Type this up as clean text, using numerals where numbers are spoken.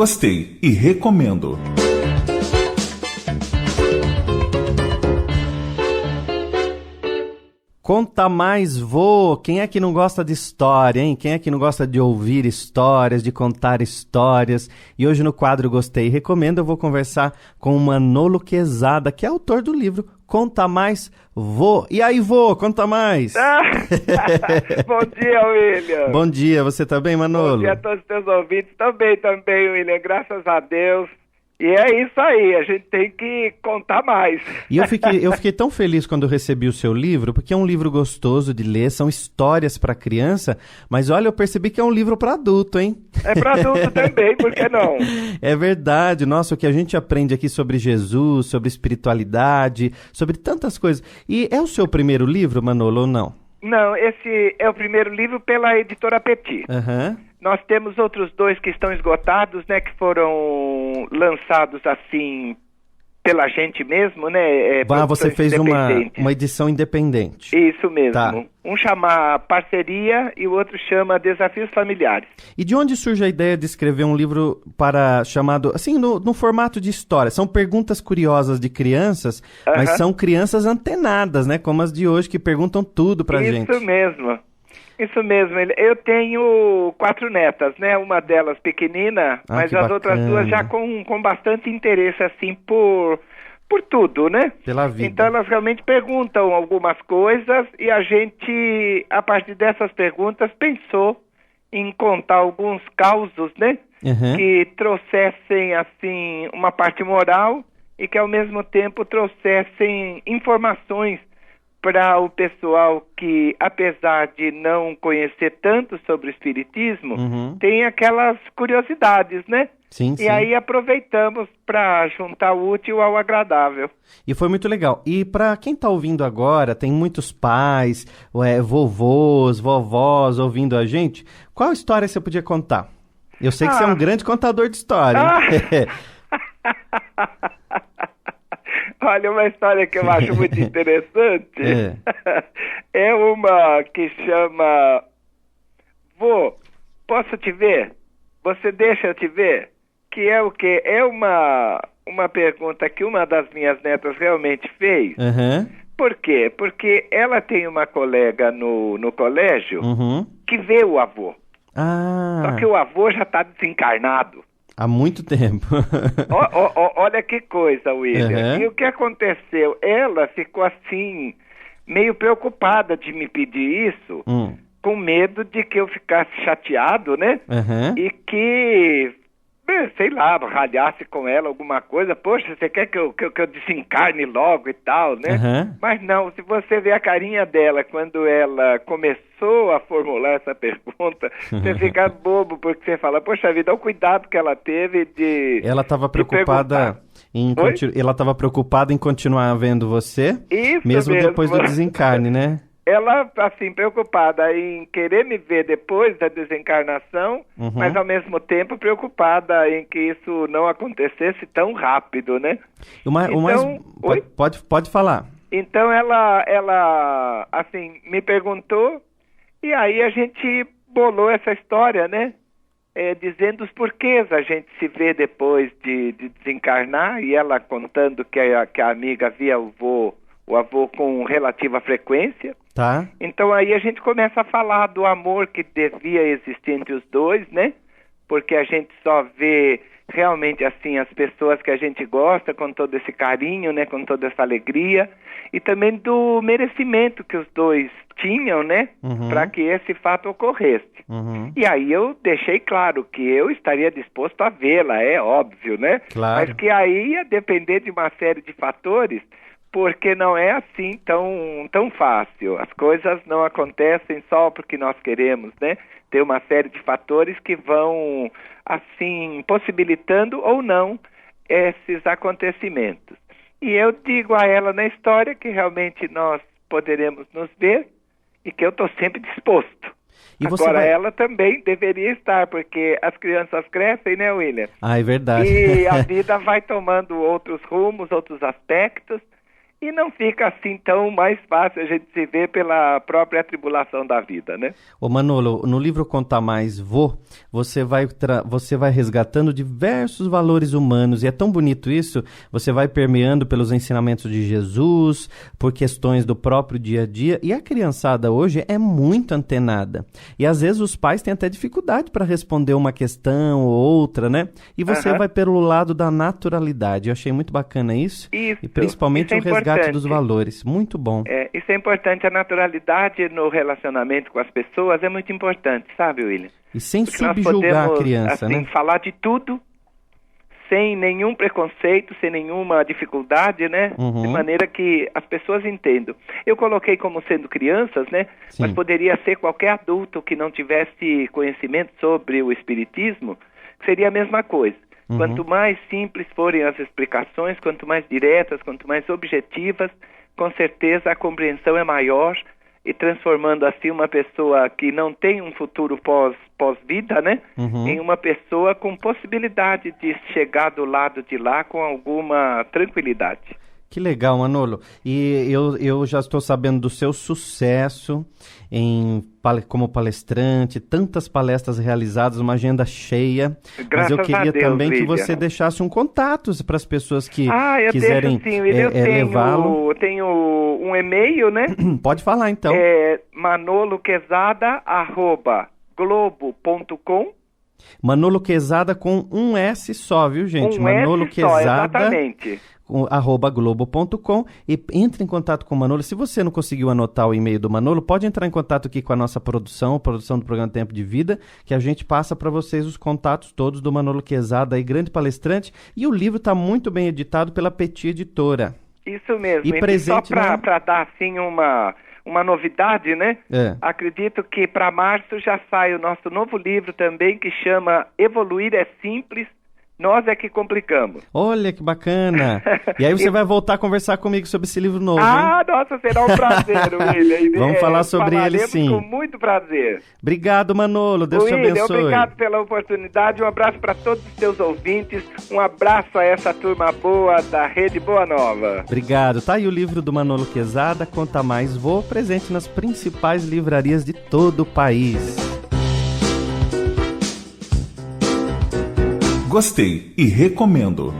gostei e recomendo. Conta mais, vô! Quem é que não gosta de história, hein? Quem é que não gosta de ouvir histórias, de contar histórias? E hoje no quadro Gostei e Recomendo eu vou conversar com o Manolo Quezada, que é autor do livro Conta Mais, Vô. E aí, vô, conta mais! Bom dia, William! Bom dia, você tá bem, Manolo? Bom dia a todos os teus ouvintes, também, William, graças a Deus. E é isso aí, a gente tem que contar mais. E eu fiquei tão feliz quando eu recebi o seu livro, porque é um livro gostoso de ler, são histórias para criança, mas olha, eu percebi que é um livro para adulto, hein? É para adulto também, por que não? É verdade, nossa, o que a gente aprende aqui sobre Jesus, sobre espiritualidade, sobre tantas coisas. E é o seu primeiro livro, Manolo, ou não? Não, esse é o primeiro livro pela editora Petit. Aham. Nós temos outros dois que estão esgotados, né, que foram lançados assim pela gente mesmo, né? Você fez uma edição independente. Isso mesmo. Tá. Um chama Parceria e o outro chama Desafios Familiares. E de onde surge a ideia de escrever um livro chamado, assim, no formato de história? São perguntas curiosas de crianças, mas são crianças antenadas, né? Como as de hoje, que perguntam tudo pra gente. Isso mesmo, eu tenho 4 netas, né? Uma delas pequenina, mas as outras 2 já com bastante interesse, assim, por tudo, né? Pela vida. Então elas realmente perguntam algumas coisas e a gente, a partir dessas perguntas, pensou em contar alguns causos, né? Uhum. Que trouxessem, assim, uma parte moral e que ao mesmo tempo trouxessem informações para o pessoal que, apesar de não conhecer tanto sobre o espiritismo, tem aquelas curiosidades, né? Sim, e aí aproveitamos para juntar o útil ao agradável. E foi muito legal. E para quem está ouvindo agora, tem muitos pais, vovôs, vovós ouvindo a gente, qual história você podia contar? Eu sei que você é um grande contador de história, hein? Olha, uma história que eu acho muito interessante é uma que chama Vô, posso te ver? Você deixa eu te ver? Que é o quê? É uma pergunta que uma das minhas netas realmente fez. Por quê? Porque ela tem uma colega no colégio que vê o avô. Só que o avô já está desencarnado. Há muito tempo. Olha que coisa, William. E o que aconteceu? Ela ficou assim, meio preocupada de me pedir isso, com medo de que eu ficasse chateado, né? E que, sei lá, ralhasse com ela alguma coisa. Poxa, você quer que eu desencarne logo e tal, né? Mas não, se você ver a carinha dela quando ela começou a formular essa pergunta, você fica bobo, porque você fala, poxa vida, olha o cuidado que ela teve de... Ela estava preocupada ela estava preocupada em continuar vendo você, mesmo depois do desencarne, né? Ela, assim, preocupada em querer me ver depois da desencarnação, mas ao mesmo tempo preocupada em que isso não acontecesse tão rápido, né? Pode falar. Então ela, assim, me perguntou e aí a gente bolou essa história, né? Dizendo os porquês a gente se vê depois de desencarnar e ela contando que a amiga via o avô com relativa frequência. Tá. Então aí a gente começa a falar do amor que devia existir entre os dois, né? Porque a gente só vê realmente assim as pessoas que a gente gosta com todo esse carinho, né? Com toda essa alegria e também do merecimento que os dois tinham, né? Para que esse fato ocorresse. E aí eu deixei claro que eu estaria disposto a vê-la, é óbvio, né? Claro. Mas que aí ia depender de uma série de fatores, porque não é assim tão fácil. As coisas não acontecem só porque nós queremos, né? Tem uma série de fatores que vão, assim, possibilitando ou não esses acontecimentos. E eu digo a ela na história que realmente nós poderemos nos ver e que eu estou sempre disposto. E agora ela também deveria estar, porque as crianças crescem, né, William? É verdade. E a vida vai tomando outros rumos, outros aspectos. e não fica assim tão mais fácil a gente se ver pela própria atribulação da vida, né? Ô Manolo, no livro Contar Mais Vô, você vai resgatando diversos valores humanos, e é tão bonito isso, você vai permeando pelos ensinamentos de Jesus, por questões do próprio dia a dia, e a criançada hoje é muito antenada. E às vezes os pais têm até dificuldade para responder uma questão ou outra, né? E você vai pelo lado da naturalidade. Eu achei muito bacana isso. E principalmente o resgate dos valores. Muito bom. Isso é importante. A naturalidade no relacionamento com as pessoas é muito importante, sabe, William? E sem subjugar a criança, assim, né? Falar de tudo, sem nenhum preconceito, sem nenhuma dificuldade, né? De maneira que as pessoas entendam. Eu coloquei como sendo crianças, né? Sim. Mas poderia ser qualquer adulto que não tivesse conhecimento sobre o espiritismo, que seria a mesma coisa. Quanto mais simples forem as explicações, quanto mais diretas, quanto mais objetivas, com certeza a compreensão é maior, e transformando assim uma pessoa que não tem um futuro pós-vida, né? Em uma pessoa com possibilidade de chegar do lado de lá com alguma tranquilidade. Que legal, Manolo. E eu já estou sabendo do seu sucesso como palestrante, tantas palestras realizadas, uma agenda cheia. Mas eu queria também que você deixasse um contato para as pessoas que quiserem levá-lo. Eu tenho um e-mail, né? Pode falar, então. manoloquezada@globo.com. Manolo Quezada com um S só, viu, gente? Manolo Quezada, exatamente. @globo.com, e entre em contato com o Manolo. Se você não conseguiu anotar o e-mail do Manolo, pode entrar em contato aqui com a nossa produção do programa Tempo de Vida, que a gente passa para vocês os contatos todos do Manolo Quezada, aí, grande palestrante, e o livro está muito bem editado pela Petit Editora. Isso mesmo. E presente só para dar assim uma novidade, né? Acredito que para março já sai o nosso novo livro também, que chama Evoluir é Simples, Nós é que Complicamos. Olha que bacana! E aí você vai voltar a conversar comigo sobre esse livro novo, hein? Nossa, será um prazer, William. Vamos falar sobre ele, sim. Com muito prazer. Obrigado, Manolo. Deus te abençoe. Obrigado pela oportunidade. Um abraço para todos os teus ouvintes. Um abraço a essa turma boa da Rede Boa Nova. Obrigado. Tá aí o livro do Manolo Quezada, Conta Mais Vô, presente nas principais livrarias de todo o país. Gostei e recomendo.